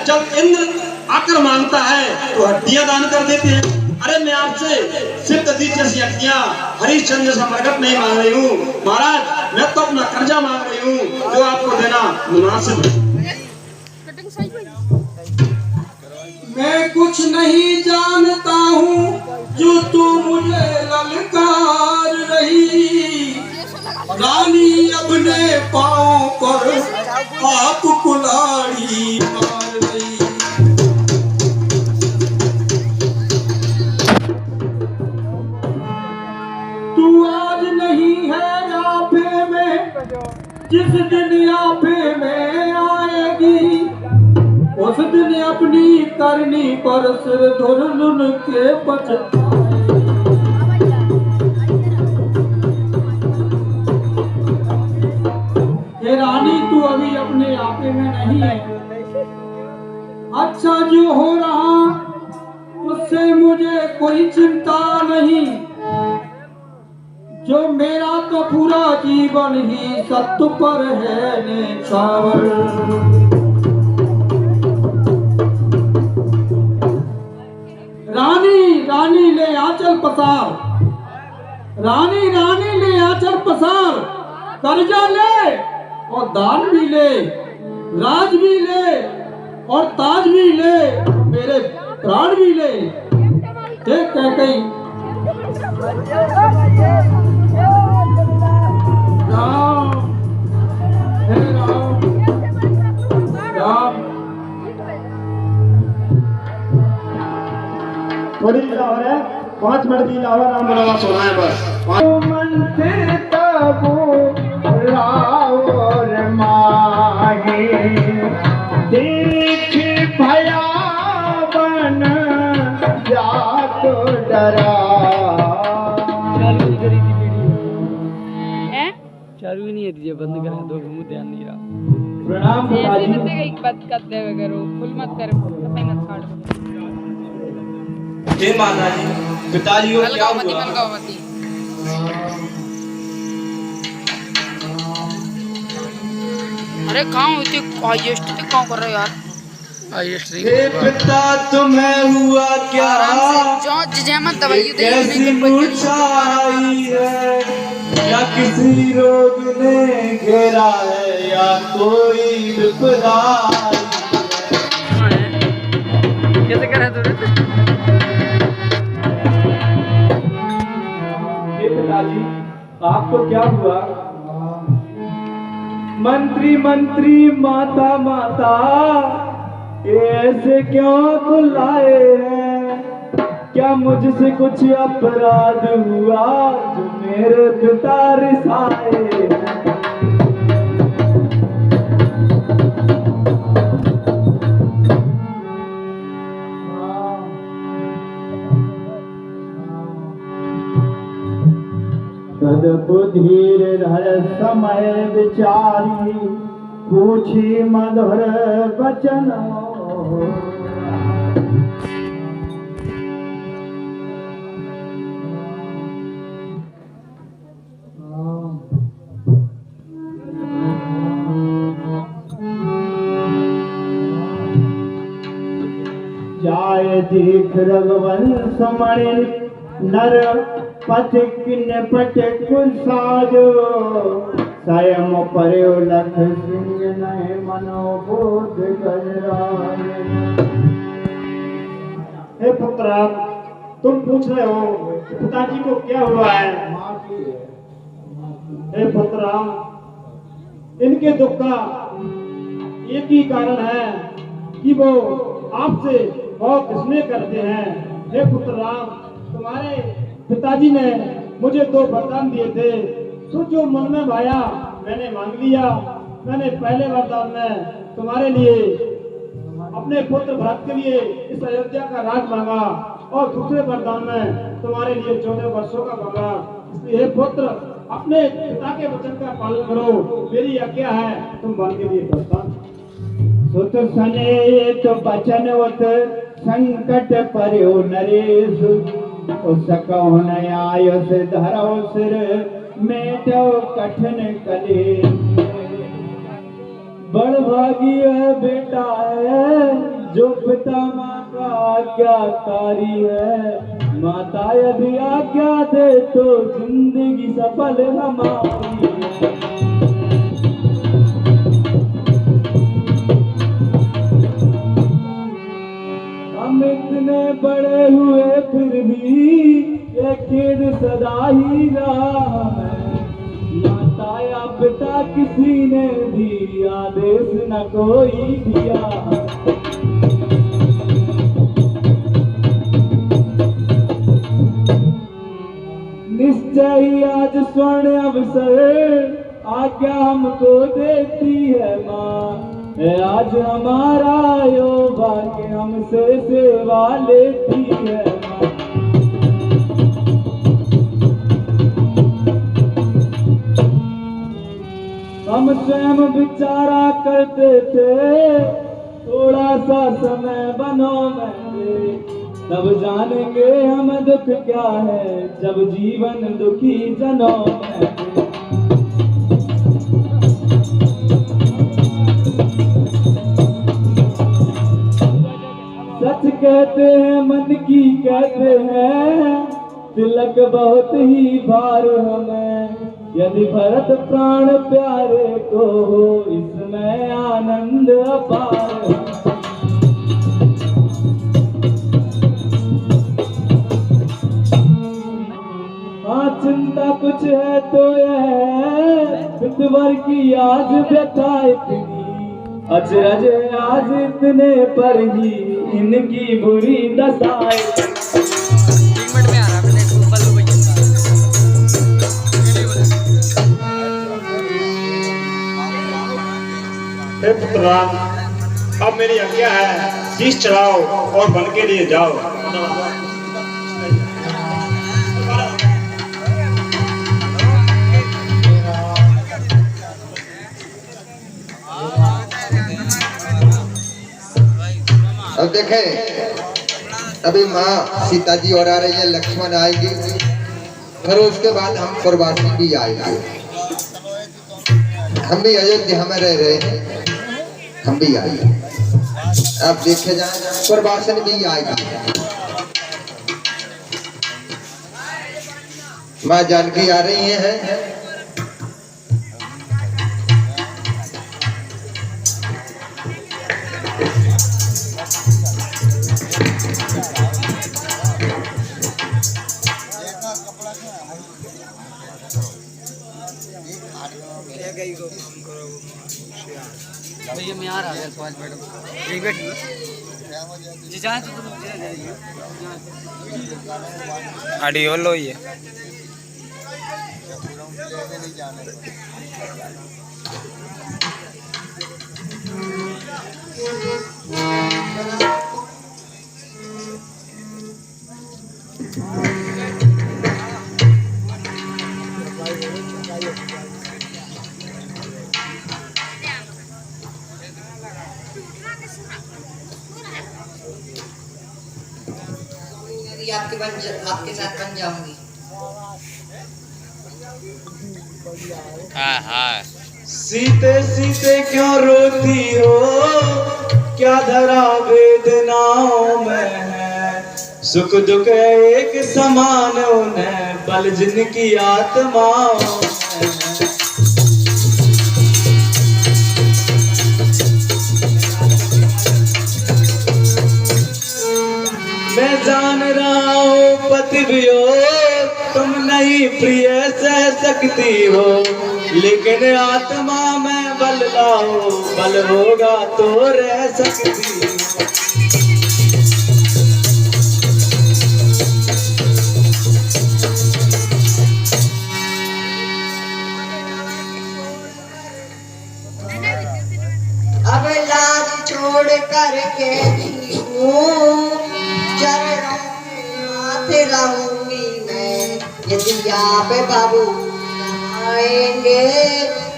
जब इंद्र आकर मांगता है तो हड्डियां दान कर देते हैं। अरे मैं आपसे सिर्फ जैसी हड्डियां हरिश्चंद्र जैसा मरकट नहीं मांग रही हूँ महाराज, मैं तो अपना कर्जा मांग रही हूँ जो आपको देना मुनासिब है। मैं कुछ नहीं जानता हूँ जो तू मुझे ललकार रही, रानी अपने पाँव पर आप कुल्हाड़ी मार रही। तू आज नहीं है आपे में, जिस दिन आपे में आएगी उस दिन अपनी करनी पर सिर धुन के पछताएगी। रानी तू अभी अपने आपे में नहीं है। अच्छा जो हो रहा उससे मुझे कोई चिंता नहीं, जो मेरा तो पूरा जीवन ही सत्य पर है निछावर। रानी रानी ले आंचल पसार, रानी रानी ले आंचल पसार, कर्जा ले और दान भी ले, राज भी ले और ताज भी ले, मेरे प्राण भी ले। देख कैकेयी राम हे राम राम। थोड़ी लीला हो रहा है, 5 मिनट की लीला हो रहा है, राम बनवास होना है बस। मंदिर तबू रावर माहे, देख भयावन जात डरा। चालू ही नहीं है, दीजिए बंद करें तो मुंह ध्यान नहीं रहा। प्रणाम पिताजी। एक बात करते हुए करो, फुल मत करो, सफाई मत फाड़ो। हे माता जी, पिताजी को क्या हुआ? मलकावती अरे कहाँ होती हाईएस्ट पे कहाँ कर रहे हो यार? हाईएस्ट हे पिता तुम्हें हुआ क्या? जो जहमत दवाई कैसी मूर्छाई है, या किसी रोग ने घेरा है या कोई विपदा है। कैसे कर रहे तूने? हे पिताजी आपको क्या हुआ? मंत्री मंत्री माता माता ये ऐसे क्यों बुलाए हैं? क्या मुझसे कुछ अपराध हुआ जो मेरे पिता रिसाए हैं? तदबुधीर धर समय विचारी, पूछी मधुर वचन। जाय देख रघुवंश मणि नर पथिक निपट कुल साजो, स्वयं पर्यो लख सिंह नय मनोबोध गजराए। हे पुत्र तुम पूछ रहे हो पिताजी को क्या हुआ है? हे पुत्र इनके दुख का एक ही कारण है कि वो आपसे बहुत स्नेह करते हैं। हे पुत्र राम तुम्हारे पिताजी ने मुझे 2 वरदान दिए थे, तो जो मन में भाया मैंने मांग लिया। मैंने पहले वरदान में तुम्हारे लिए अपने पुत्र भरत के लिए इस अयोध्या का राज मांगा और दूसरे वरदान में तुम्हारे लिए 14 वर्षों का मांगा। इसलिए हे पुत्र अपने पिता के वचन का पालन करो, मेरी आज्ञा है तुम वन के लिए प्रस्थान। सुत सने तो बचन वत संकट पर्यो नरेश, उस कहु न आयो से धरो सिर मेटो कठिन कले। बड़ भागी है बेटा है बेटा माँ का आज्ञाकारी है, माता यदि आज्ञा दे तो जिंदगी सफल हमारी है। हम इतने बड़े हुए फिर भी ये खेद सदा ही रहा है, माता या पिता किसी ने भी आदेश न कोई दिया। निश्चय ही आज स्वर्ण अवसर आज्ञा हमको देती है माँ, आज हमारा यो भाग्य हमसे सेवा लेती है माँ। हम स्वयं विचारा करते थे थोड़ा सा समय बनो में, तब जानेंगे हम दुख क्या है जब जीवन दुखी जनों में। सच कहते हैं मन की कहते हैं, तिलक बहुत ही भार हमें, यदि भरत प्राण प्यारे को हो इसमें आनंद अपार। हाँ चिंता कुछ है तो यह विधवर की आज व्यथा इतनी, अचरज आज इतने पर ही इनकी बुरी दशाएं। हे पुत्रराम, अब मेरी आज्ञा है, शीश चढ़ाओ और वन के लिए जाओ। अब देखें, अभी माँ सीता जी और आ रही है, लक्ष्मण आएगी, फिर उसके बाद हम प्रवासी भी आएंगे। हम भी अयोध्या में रह रहे हैं, हम भी आएंगे। अब देखे जाए प्रवासन भी आएगी। माँ जानकी आ रही है। भैया मैं आ रहा है 5 मिनट एक मिनट जी जाए तो ऑडियो लो ये आपके साथ बन जाऊंगी। हाँ हाँ सीते सीते क्यों रोती हो, क्या धरा वेदनाओं में है, सुख दुख एक समान उन्हें बल जिनकी आत्माओं में है। मैं जान रहा हूँ पति भी हो, तुम नहीं प्रिय सह सकती हो, लेकिन आत्मा में बल लाओ, बल होगा तो रह सकती हो। अब लाज छोड़ कर के चरणों में हाथ रहूंगी मैं, यदि आप बाबू आएंगे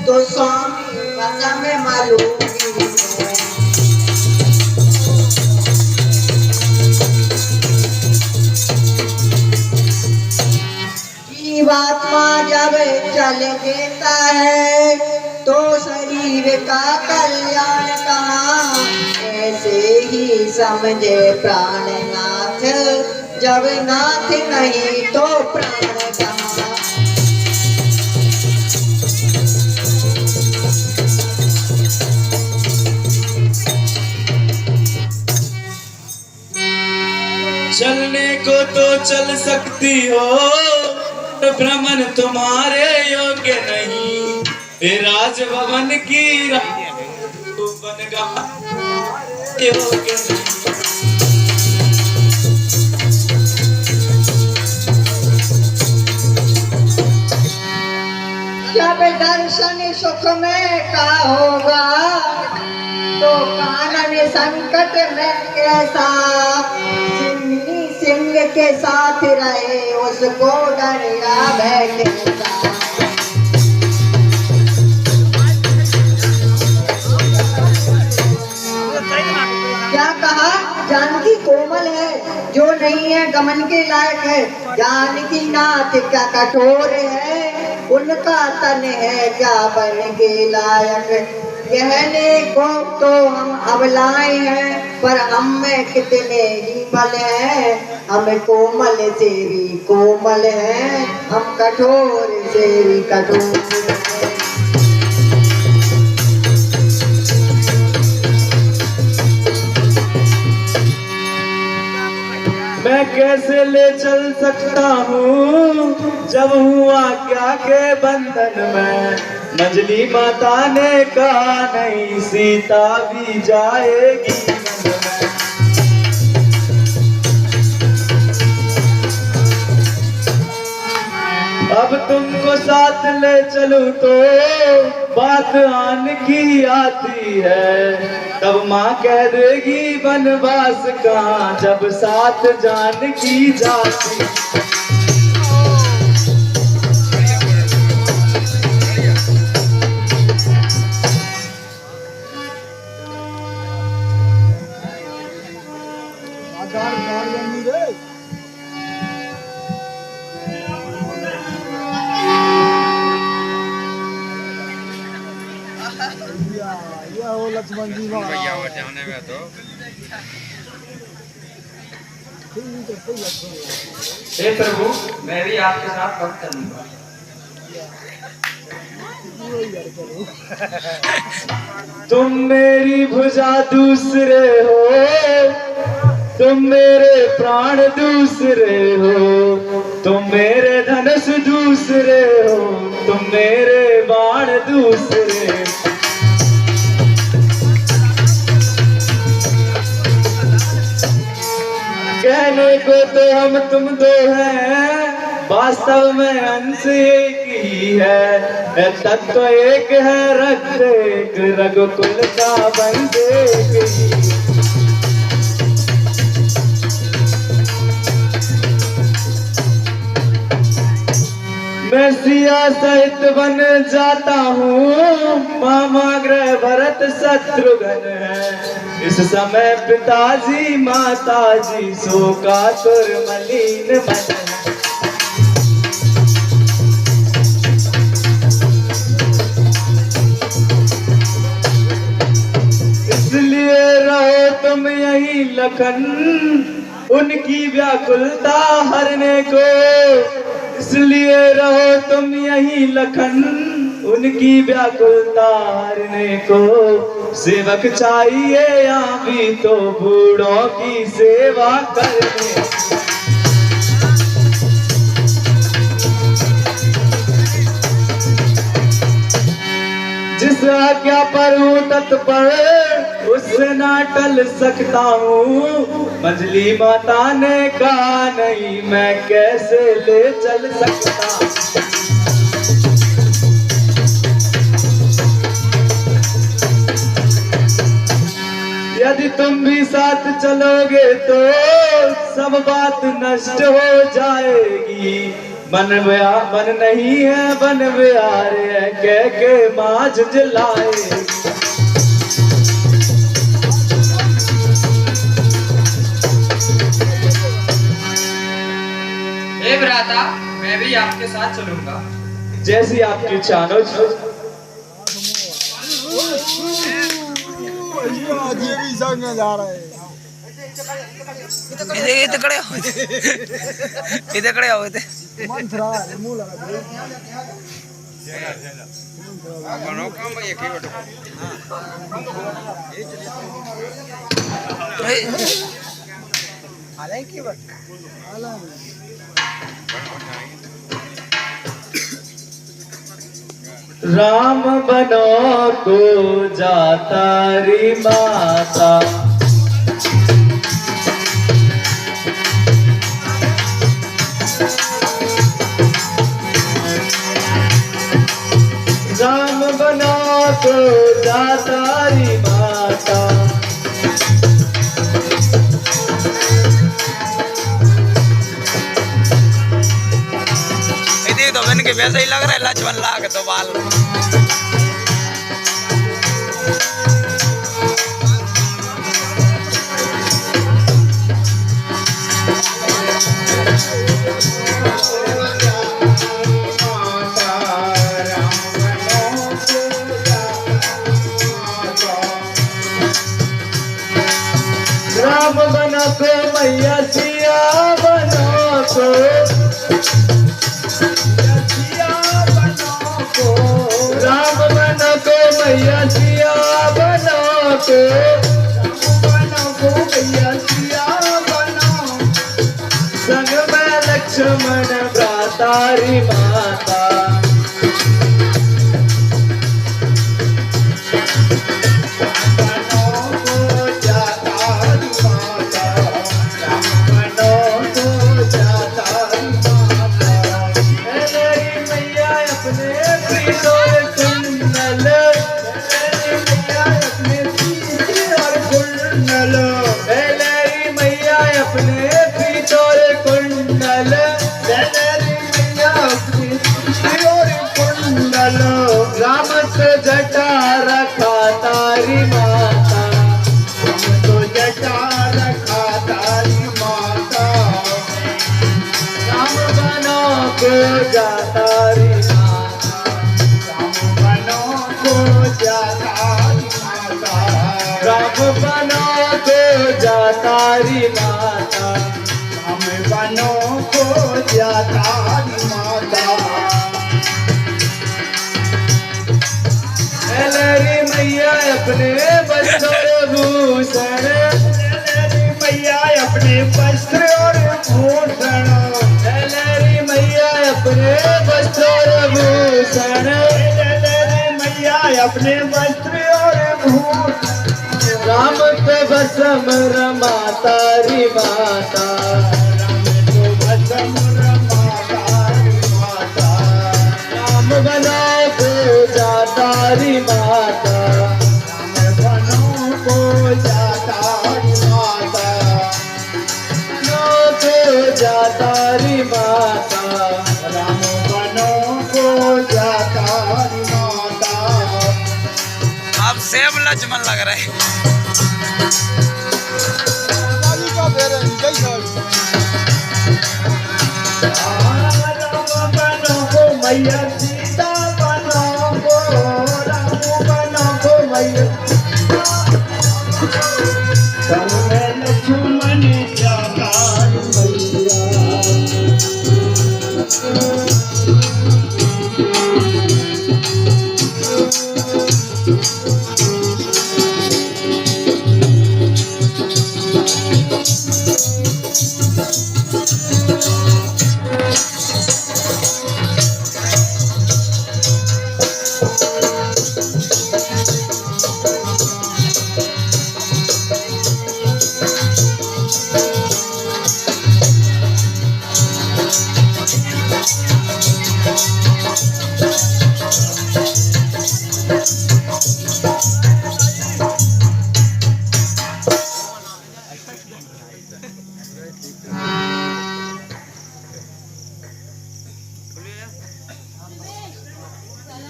तो स्वामी वसम मालूंगी मैं। जीवात्मा जब चल देता है तो शरीर का कल्याण कहाँ, ऐसे ही समझे प्राणनाथ, जब नाथ नहीं तो प्राण कहाँ। चलने को तो चल सकती हो, भ्रमण तुम्हारे योग्य नहीं। हे राजभवन की बनगा योग्य नहीं। जब दर्शन सुख में का होगा, तो कानन संकट में कैसा। सिंह सिंह के साथ रहे, उसको डर या भय कैसा। क्या कहा, जानकी कोमल है जो नहीं है गमन के लायक है। जानकी नाथ क्या कठोर है, उनका तन है क्या बन के लायक। कहने को तो हम अबलाए हैं, पर हम में कितने ही बल है। हम कोमल से भी कोमल हैं, हम कठोर से भी कठोर हैं। मैं कैसे ले चल सकता हूँ जब हुआ क्या के बंधन में। मंजली माता ने कहा नहीं, सीता भी जाएगी वन में। अब तुमको साथ ले चलूं तो बात आन की आती है। तब माँ कह देगी वनवास कहाँ, जब साथ जान की जाती। लक्ष्मण जी भैया वो जाने में तो हे प्रभु, मैं भी आपके साथ वक्त करूंगा। तुम मेरी भुजा दूसरे हो, तुम मेरे प्राण दूसरे हो। तुम मेरे धनुष दूसरे हो, तुम मेरे बाण दूसरे हो। कहने को तो हम तुम दो हैं, वास्तव में अंश एक ही है। तत्व एक है, रक्त एक, रघुकुल का वंश एक ही। मैं सिया सहित बन जाता हूँ, मामा ग्रह भरत शत्रुघ्न है। इस समय पिताजी माताजी शोकातुर मलिन मन है। इसलिए रहो तुम यही लखन, उनकी व्याकुलता हरने को। इसलिए रहो तुम यही लखन, उनकी व्याकुलता हरने को। सेवक चाहिए यहाँ भी तो बूढ़ों की सेवा करने। जिस आज्ञा पर हूँ तत्पर, उससे ना टल सकता हूँ। मंजली माता ने कहा नहीं, मैं कैसे ले चल सकता। यदि तुम भी साथ चलोगे तो सब बात नष्ट हो जाएगी। मन नहीं है बन बिहार है, कह के माँ झुंझलाएगी। हे भ्राता, मैं भी आपके साथ चलूंगा। जैसी आपकी इच्छा अनुज। ये भी संग जा रहे हैं। इधर खड़े हो इधर खड़े हो थे राम बनो को जाता री माता राम बनो को जाता री माता इधर तो बन के वैसे ही लग रहा है लक्ष्मण लाग तो बाल राम बनो को मैया सिया बनो को राम बनो को मैया सिया बनो को संग में लक्ष्मण भ्रातारी माता राम से जटा रखा तारी माता तो जटा रखा तारी माता राम बनो को जाता री माता राम बनो को जाता री माता राम बनो को जाता री माता राम बनो को जाता री माता लहरी मैया अपने वस्त्र भूषण मैया अपने वस्त्र और भूषण लहरी मैया अपने वस्त्र भूषण मैया अपने वस्त्र और भूषण राम के भस्म रमा तारी माता राम बनो को जाता री माता राम बनो को जाता री माता नो को जाता री माता राम बनो को जाता री माता अब सेम लक्ष्मण लग रहा है राम बनो को मैया सीता बनो को राम बनो को मैया संग में लक्ष्मण जाता मैया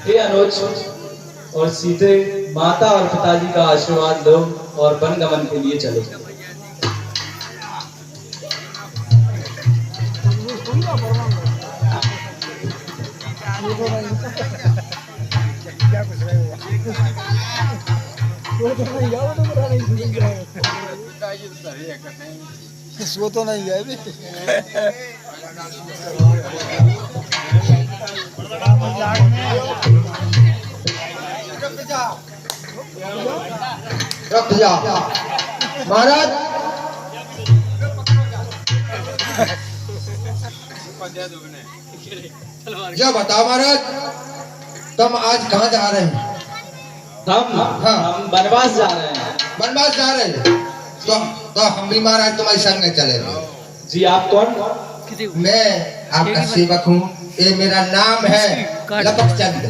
हे अनुज और सीधे माता और पिताजी का आशीर्वाद लो और वन गमन के लिए चलो। क्या कुछ सो तो नहीं है अभी। रुक जा महाराज। यह बताओ महाराज, तुम आज कहाँ जा रहे हैं? हम बनवास जा रहे हैं। बनवास जा रहे हैं? तो हम भी महाराज तुम्हारे संग में चले। जी आप कौन? मैं आपका सेवक हूँ। ये मेरा नाम है लपक चंद।